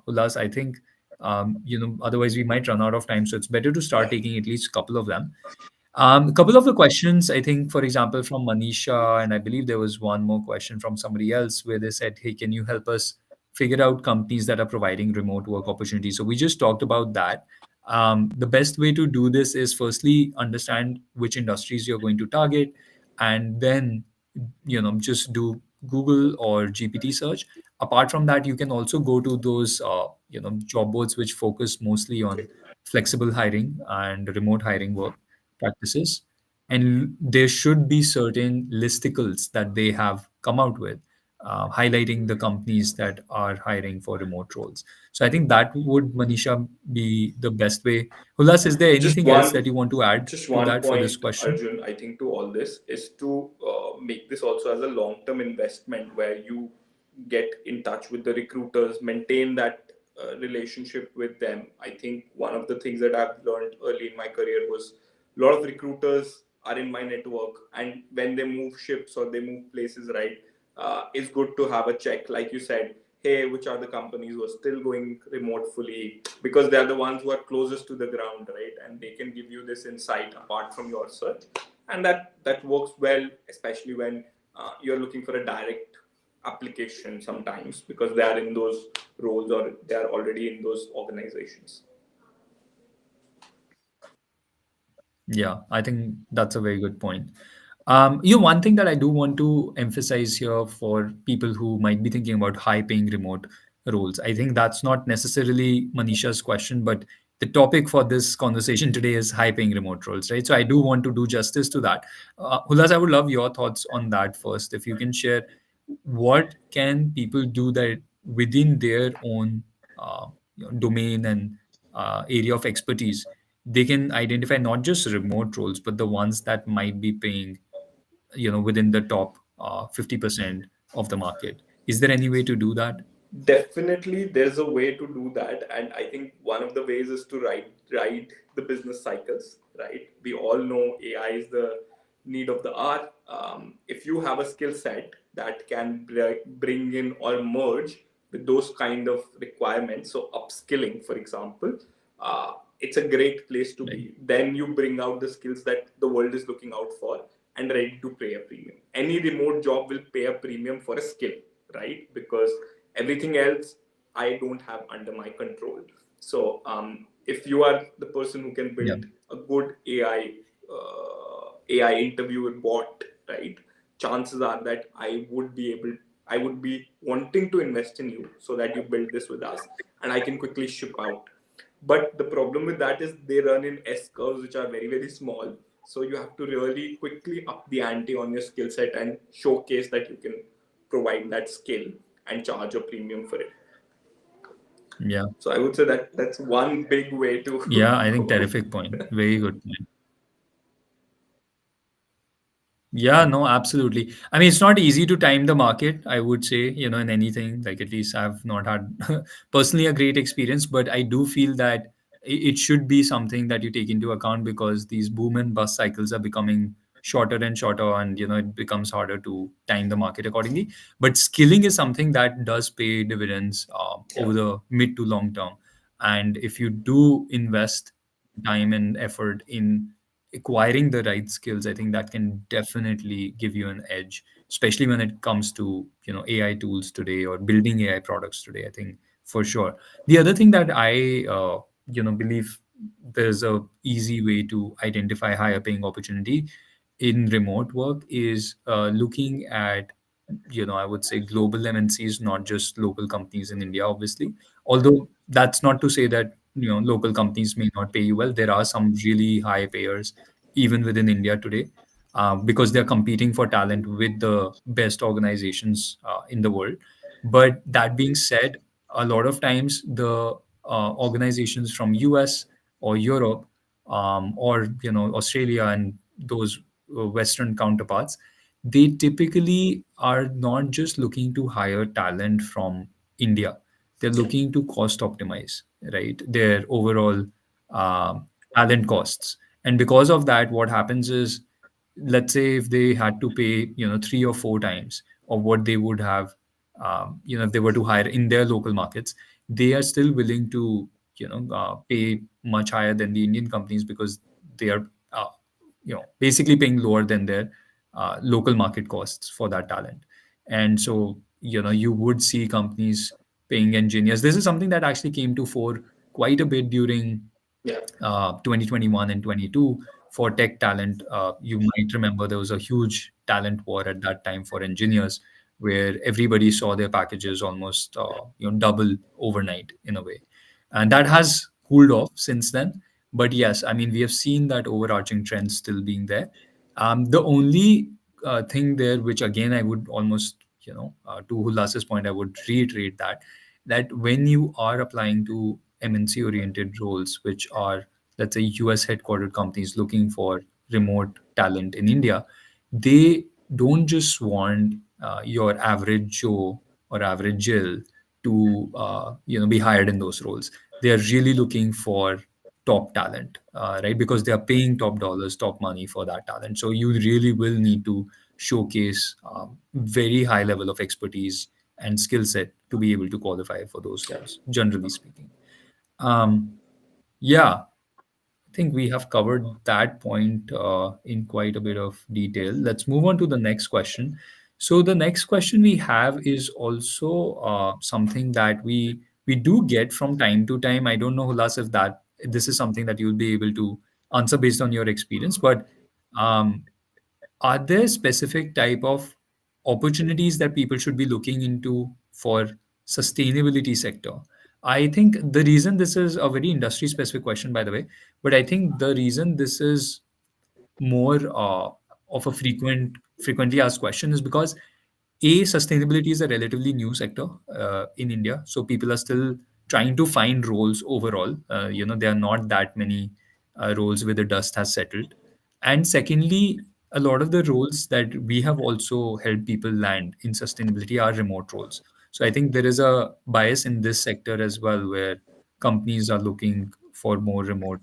Ullas, I think, otherwise we might run out of time. So it's better to start taking at least a couple of them. A couple of the questions, I think, for example, from Manisha, and I believe there was one more question from somebody else where they said, hey, can you help us figure out companies that are providing remote work opportunities? So we just talked about that. The best way to do this is firstly understand which industries you're going to target, and then just do Google or GPT search. Apart from that, you can also go to those job boards which focus mostly on flexible hiring and remote hiring work practices, and there should be certain listicles that they have come out with, highlighting the companies that are hiring for remote roles. So I think that would, Manisha, be the best way. Hulas, is there Just anything else one that you want to add just to one that for this point, question? Arjun, I think to all this is to make this also as a long term investment where you get in touch with the recruiters, maintain that relationship with them. I think one of the things that I've learned early in my career was a lot of recruiters are in my network, and when they move ships or they move places, right, it's good to have a check, like you said. Hey, which are the companies who are still going remote fully, because they are the ones who are closest to the ground, right, and they can give you this insight apart from your search, and that works well, especially when you're looking for a direct application sometimes because they are in those roles or they are already in those organizations. Yeah, I think that's a very good point. One thing that I do want to emphasize here for people who might be thinking about high-paying remote roles, I think that's not necessarily Manisha's question, but the topic for this conversation today is high-paying remote roles, right? So I do want to do justice to that. Hulas, I would love your thoughts on that first. If you can share, what can people do that within their own domain and area of expertise, they can identify not just remote roles, but the ones that might be paying, within the top 50% of the market. Is there any way to do that? Definitely, there's a way to do that, and I think one of the ways is to ride the business cycles. Right, we all know AI is the need of the hour. If you have a skill set that can bring in or merge with those kind of requirements, so upskilling, for example, it's a great place to Right. be. Then you bring out the skills that the world is looking out for and ready to pay a premium. Any remote job will pay a premium for a skill, right? Because everything else I don't have under my control. So if you are the person who can Yeah. build a good AI interviewer bot, right, chances are that I would be wanting to invest in you so that you build this with us and I can quickly ship out. But the problem with that is they run in S curves which are very, very small. So you have to really quickly up the ante on your skill set and showcase that you can provide that skill and charge a premium for it. Yeah. So I would say that that's one big way to Yeah, I think go. terrific point. Very good point. Yeah, no, absolutely. I mean, it's not easy to time the market, I would say, in anything. Like, at least I've not had personally a great experience, but I do feel that it should be something that you take into account because these boom and bust cycles are becoming shorter and shorter, and, it becomes harder to time the market accordingly. But skilling is something that does pay dividends Yeah, over the mid to long term. And if you do invest time and effort in acquiring the right skills, I think that can definitely give you an edge, especially when it comes to AI tools today or building AI products today. I think for sure. The other thing that I believe there's a easy way to identify higher paying opportunity in remote work is looking at, I would say, global MNCs, not just local companies in India, obviously. Although that's not to say that local companies may not pay you well. There are some really high payers even within India today, because they're competing for talent with the best organizations in the world. But that being said, a lot of times the organizations from US or Europe, or Australia and those Western counterparts, they typically are not just looking to hire talent from India. They're looking to cost optimize, right? Their overall talent costs. And because of that, what happens is, let's say if they had to pay, 3 or 4 times of what they would have, if they were to hire in their local markets, they are still willing to, pay much higher than the Indian companies, because they are, basically paying lower than their local market costs for that talent. And so, you would see companies paying engineers. This is something that actually came to fore quite a bit during Yeah. 2021 and 22 for tech talent. You might remember there was a huge talent war at that time for engineers, where everybody saw their packages almost double overnight in a way, and that has cooled off since then. But yes, I mean, we have seen that overarching trend still being there. The only thing there, which again I would almost, to Hullas's point, I would reiterate that when you are applying to MNC oriented roles, which are, let's say, US headquartered companies looking for remote talent in India, they don't just want your average Joe or average Jill to be hired in those roles. They are really looking for top talent, right? Because they are paying top dollars, top money for that talent. So you really will need to showcase very high level of expertise and skill set to be able to qualify for those roles, generally speaking. Um, yeah, I think we have covered that point in quite a bit of detail. Let's move on to the next question. So the next question we have is also something that we do get from time to time. I don't know, Hulas, if that this is something that you'll be able to answer based on your experience, but um, are there specific type of opportunities that people should be looking into for sustainability sector? I think the reason this is a very industry specific question, by the way, but I think the reason this is more of a frequently asked question is because sustainability is a relatively new sector in India, so people are still trying to find roles overall. There are not that many roles where the dust has settled. And secondly, a lot of the roles that we have also helped people land in sustainability are remote roles. So I think there is a bias in this sector as well, where companies are looking for more remote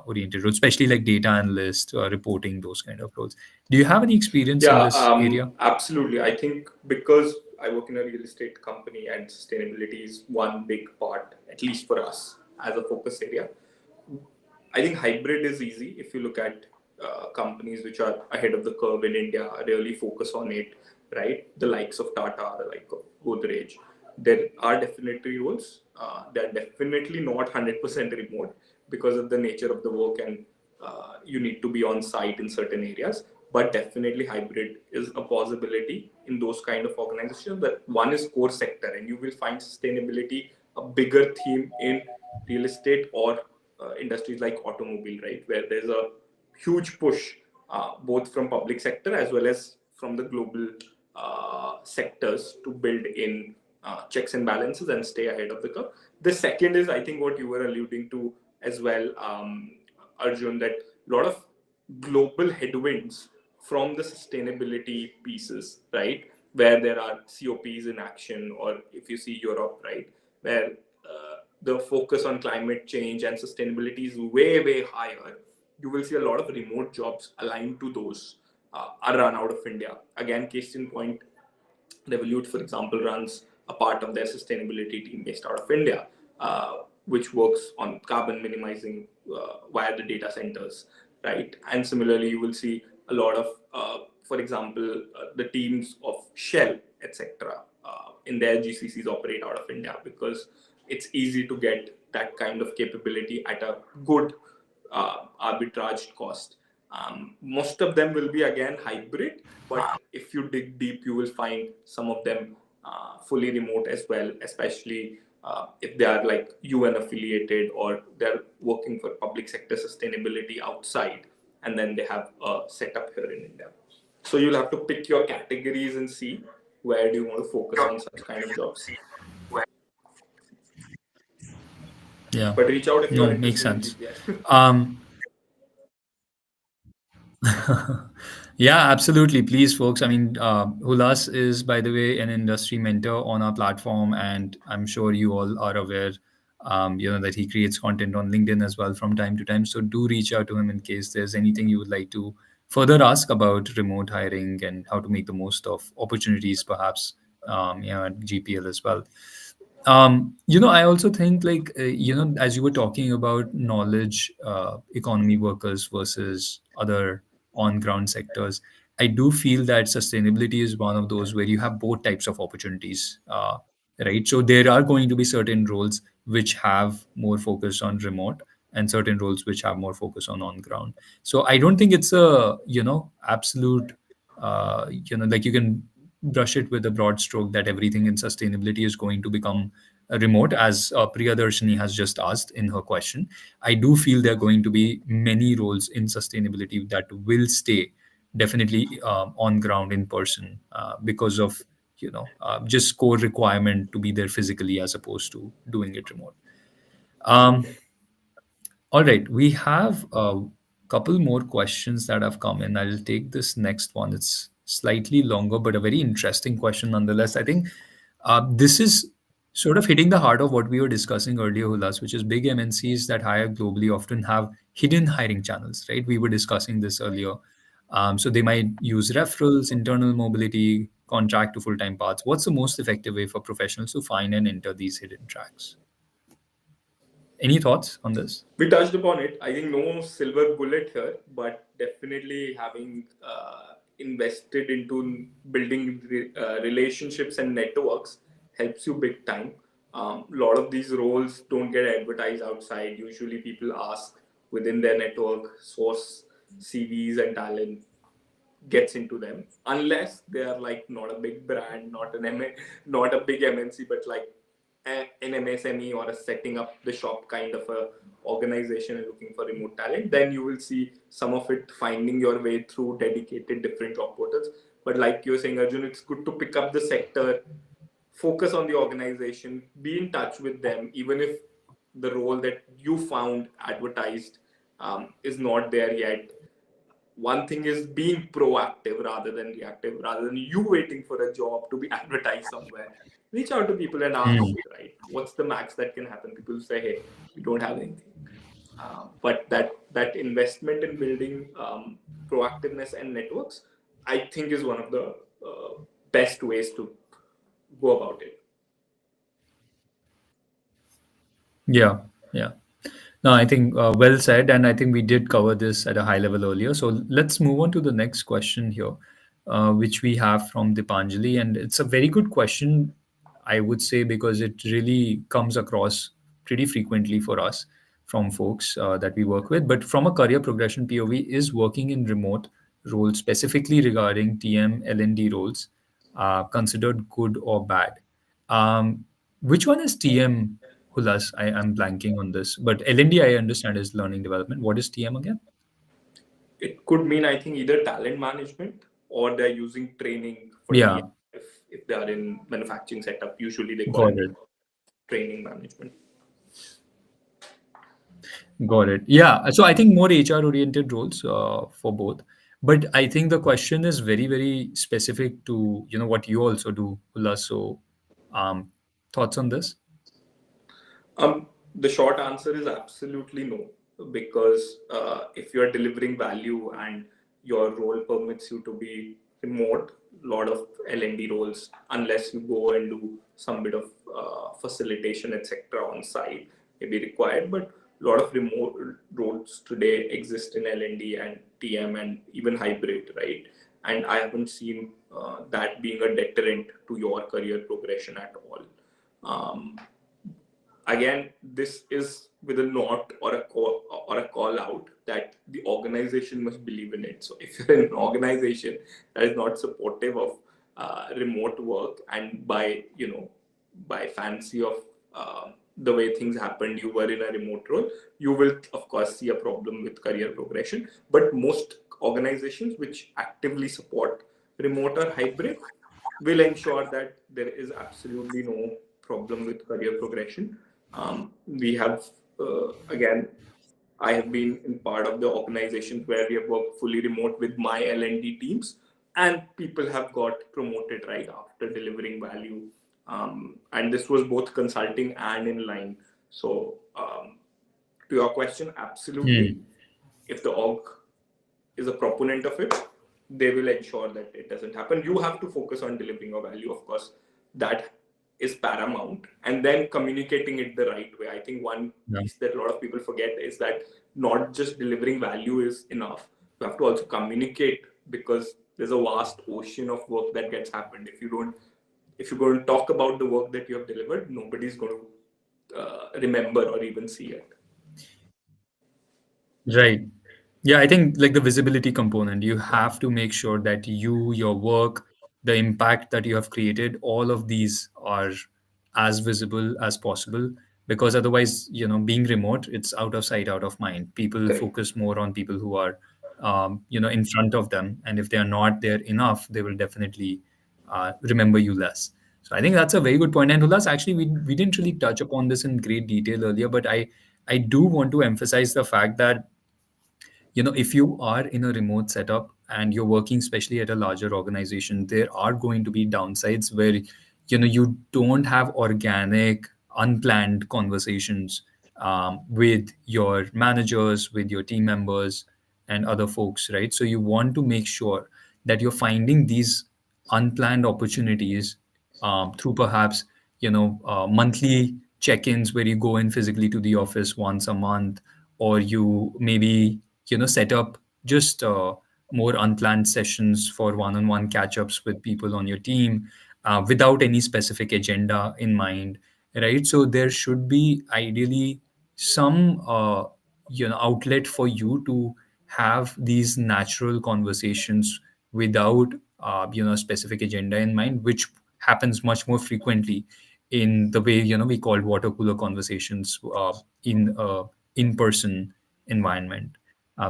oriented roles, especially like data analyst, reporting, those kind of roles. Do you have any experience in Yeah, this area? absolutely. I think because I work in a real estate company and sustainability is one big part, at least for us as a focus area. I think hybrid is easy if you look at companies which are ahead of the curve in India, really focus on it, right? The likes of Tata, the like of Godrej. There are definitely roles. They're definitely not 100% remote because of the nature of the work, and you need to be on site in certain areas. But definitely hybrid is a possibility in those kind of organizations. That one is core sector, and you will find sustainability a bigger theme in real estate or industries like automobile, right, where there's a huge push both from public sector as well as from the global sectors to build in checks and balances and stay ahead of the curve. The second is, I think, what you were alluding to as well, Arjun, that a lot of global headwinds from the sustainability pieces, right, where there are COPs in action, or if you see Europe, right, where the focus on climate change and sustainability is way, way higher, you will see a lot of remote jobs aligned to those are run out of India. Again, case in point, Revolut, for example, runs a part of their sustainability team based out of India, which works on carbon minimizing via the data centers, right? And similarly, you will see a lot of, for example, the teams of Shell, etc., in their GCCs operate out of India because it's easy to get that kind of capability at a good arbitrage cost. Most of them will be again hybrid, but if you dig deep, you will find some of them fully remote as well, especially if they are like UN affiliated or they're working for public sector sustainability outside, and then they have a setup here in India. So you'll have to pick your categories and see. where do you want to focus on such kind of jobs. Yeah. But reach out if you are No, makes interested in sense. GPS. Um, Yeah, absolutely. Please, folks. I mean, Hulas is, by the way, an industry mentor on our platform, and I'm sure you all are aware, that he creates content on LinkedIn as well from time to time. So do reach out to him in case there's anything you would like to further ask about remote hiring and how to make the most of opportunities, perhaps, at GPL as well. I also think, like, as you were talking about knowledge economy workers versus other on ground sectors, I do feel that sustainability is one of those where you have both types of opportunities, right? So there are going to be certain roles which have more focus on remote and certain roles which have more focus on ground. So I don't think it's a, absolute, like you can brush it with a broad stroke that everything in sustainability is going to become remote, as Priyadarshini has just asked in her question. I do feel there are going to be many roles in sustainability that will stay definitely on ground in person because of just core requirement to be there physically as opposed to doing it remote. Um, all right, we have a couple more questions that have come in. I'll take this next one. It's slightly longer, but a very interesting question nonetheless. I think this is sort of hitting the heart of what we were discussing earlier, Hulas, which is big MNCs that hire globally often have hidden hiring channels, right? We were discussing this earlier. So they might use referrals, internal mobility, contract to full time paths. What's the most effective way for professionals to find and enter these hidden tracks? Any thoughts on this? We touched upon it. I think no silver bullet here, but definitely having invested into building relationships and networks helps you big time. A lot of these roles don't get advertised outside. Usually, people ask within their network, source CVs and talent gets into them, unless they are like not a big brand, not a big MNC, but like an MSME or a setting up the shop kind of a organization and looking for remote talent. Then you will see some of it finding your way through dedicated different job portals. But like you're saying, Arjun, it's good to pick up the sector, focus on the organization, be in touch with them, even if the role that you found advertised is not there yet. One thing is being proactive rather than reactive, rather than you waiting for a job to be advertised somewhere. Reach out to people and ask, Hmm. right? What's the max that can happen? People say, hey, we don't have anything. But that investment in building proactiveness and networks, I think, is one of the best ways to go about it. Yeah, yeah. No, I think well said, and I think we did cover this at a high level earlier. So let's move on to the next question here, which we have from Dipanjali, and it's a very good question, I would say, because it really comes across pretty frequently for us from folks that we work with. But from a career progression POV, is working in remote roles, specifically regarding TM L&D roles, considered good or bad? Which one is TM, Hulas? I'm blanking on this. But L&D, I understand, is learning development. What is TM again? It could mean, I think, either talent management or they're using training for TM. Yeah, If they are in manufacturing setup, usually they call got it it. training management. Got it. Yeah. So I think more HR oriented roles for both. But I think the question is very, very specific to, what you also do, Hulas. So um, thoughts on this? The short answer is absolutely no, because if you are delivering value and your role permits you to be remote, a lot of L&D roles, unless you go and do some bit of facilitation, etc., on site, may be required. But a lot of remote roles today exist in L&D and TM and even hybrid, right? And I haven't seen that being a deterrent to your career progression at all. Um, Again, this is with a note or a call out that the organization must believe in it. So if you're in an organization that is not supportive of remote work, and by fancy of the way things happened, you were in a remote role, you will of course see a problem with career progression. But most organizations which actively support remote or hybrid will ensure that there is absolutely no problem with career progression. We have, again, I have been in part of the organizations where we have worked fully remote with my L&D teams, and people have got promoted right after delivering value. And this was both consulting and in line. So, to your question, absolutely. Hmm. If the org is a proponent of it, they will ensure that it doesn't happen. You have to focus on delivering your value, of course. That is paramount. And then communicating it the right way. I think one Yeah. piece that a lot of people forget is that not just delivering value is enough. You have to also communicate, because there's a vast ocean of work that gets happened. If you're going to talk about the work that you have delivered, nobody's going to remember or even see it. Right. Yeah, I think like the visibility component, you have to make sure that you, your work, the impact that you have created, all of these are as visible as possible. Because otherwise, being remote, it's out of sight, out of mind. People Correct. focus more on people who are, in front of them. And if they are not there enough, they will definitely remember you less. So I think that's a very good point. And Hulas, actually, we didn't really touch upon this in great detail earlier, but I do want to emphasize the fact that if you are in a remote setup and you're working especially at a larger organization, there are going to be downsides where you don't have organic unplanned conversations with your managers, with your team members and other folks, right? So you want to make sure that you're finding these unplanned opportunities through perhaps monthly check-ins where you go in physically to the office once a month, or you maybe set up just more unplanned sessions for one-on-one catch-ups with people on your team without any specific agenda in mind, right? So there should be ideally some outlet for you to have these natural conversations without specific agenda in mind, which happens much more frequently in the way we call water cooler conversations in in-person environment.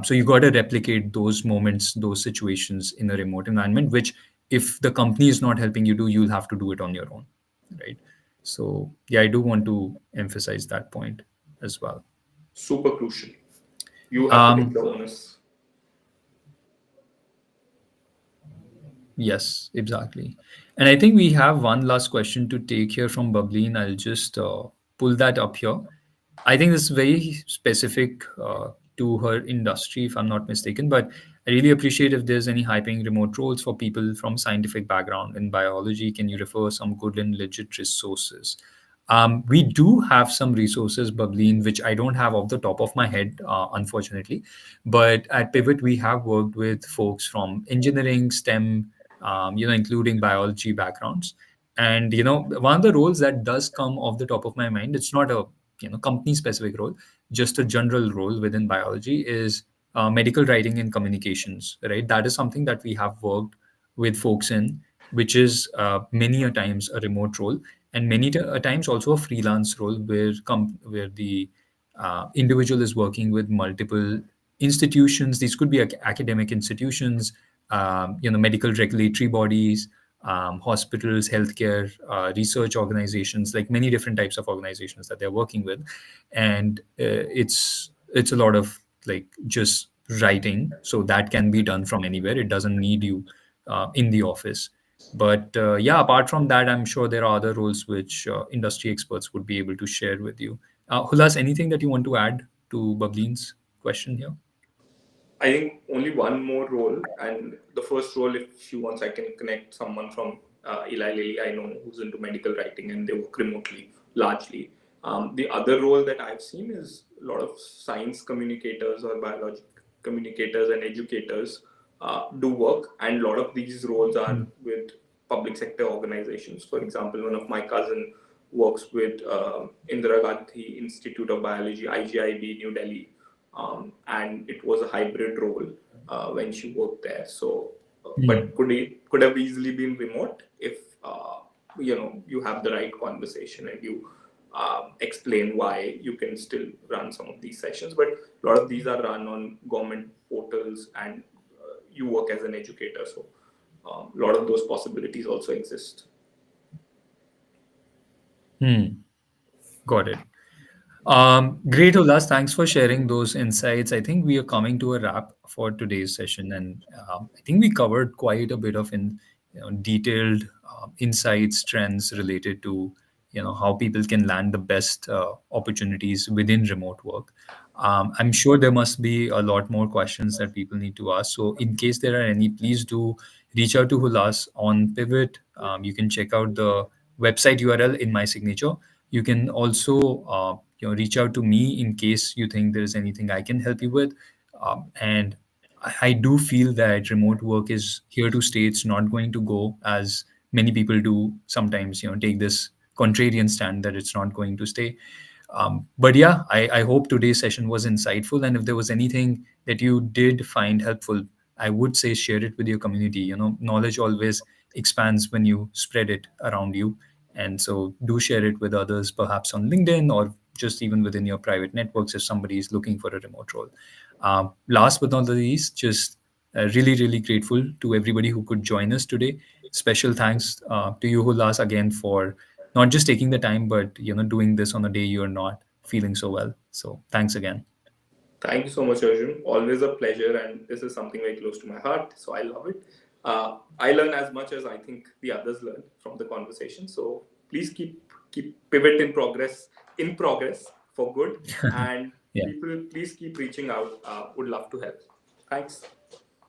So you got to replicate those moments, those situations in a remote environment, which if the company is not helping you do, you'll have to do it on your own, right? So yeah, I do want to emphasize that point as well. Super crucial. You have to take Um, the onus. Yes, exactly. And I think we have one last question to take here from Bableen. I'll just pull that up here. I think this is very specific to her industry, if I'm not mistaken. But I really appreciate if there's any hyping remote roles for people from scientific background in biology. Can you refer some good and legit resources? We do have some resources, Bableen, which I don't have off the top of my head, unfortunately. But at Pivot, we have worked with folks from engineering, STEM, including biology backgrounds. And one of the roles that does come off the top of my mind, it's not a company specific role, just a general role within biology, is medical writing and communications, right? That is something that we have worked with folks in, which is many a times a remote role, and many a times also a freelance role where where the individual is working with multiple institutions. These could be academic institutions, medical regulatory bodies, hospitals, healthcare, research organizations, like many different types of organizations that they're working with, and it's a lot of like just writing, so that can be done from anywhere. It doesn't need you in the office. But yeah, apart from that, I'm sure there are other roles which industry experts would be able to share with you. Hulas, anything that you want to add to Bableen's question here? I think only one more role, and the first role, if she wants, I can connect someone from Eli Lilly I know who's into medical writing and they work remotely largely. The other role that I've seen is a lot of science communicators or biology communicators and educators do work, and a lot of these roles are with public sector organizations. For example, one of my cousin works with Indira Gandhi Institute of Biology, IGIB, New Delhi, and it was a hybrid role when she worked there. So, but could have easily been remote if you have the right conversation and you explain why you can still run some of these sessions. But a lot of these are run on government portals, and you work as an educator, so a lot of those possibilities also exist. Hmm. Got it. Great, Ullas. Thanks for sharing those insights. I think we are coming to a wrap for today's session, and I think we covered quite a bit of detailed insights, trends related to how people can land the best opportunities within remote work. I'm sure there must be a lot more questions that people need to ask. So, in case there are any, please do reach out to Hulas on Pivot. You can check out the website URL in my signature. You can also reach out to me in case you think there is anything I can help you with. And I do feel that remote work is here to stay. It's not going to go, as many people do sometimes, take this contrarian stand that it's not going to stay. But yeah, I hope today's session was insightful. And if there was anything that you did find helpful, I would say share it with your community. Knowledge always expands when you spread it around you. And so do share it with others, perhaps on LinkedIn or just even within your private networks if somebody is looking for a remote role. Last but not the least, just really, really grateful to everybody who could join us today. Special thanks to you, Hulas, again for not just taking the time, but doing this on a day you're not feeling so well. So thanks again. Thank you so much, Arjun. Always a pleasure, and this is something very close to my heart, so I love it. I learn as much as I think the others learn from the conversation. So please keep pivot in progress for good, and Yeah. people please keep reaching out. Would love to help. Thanks.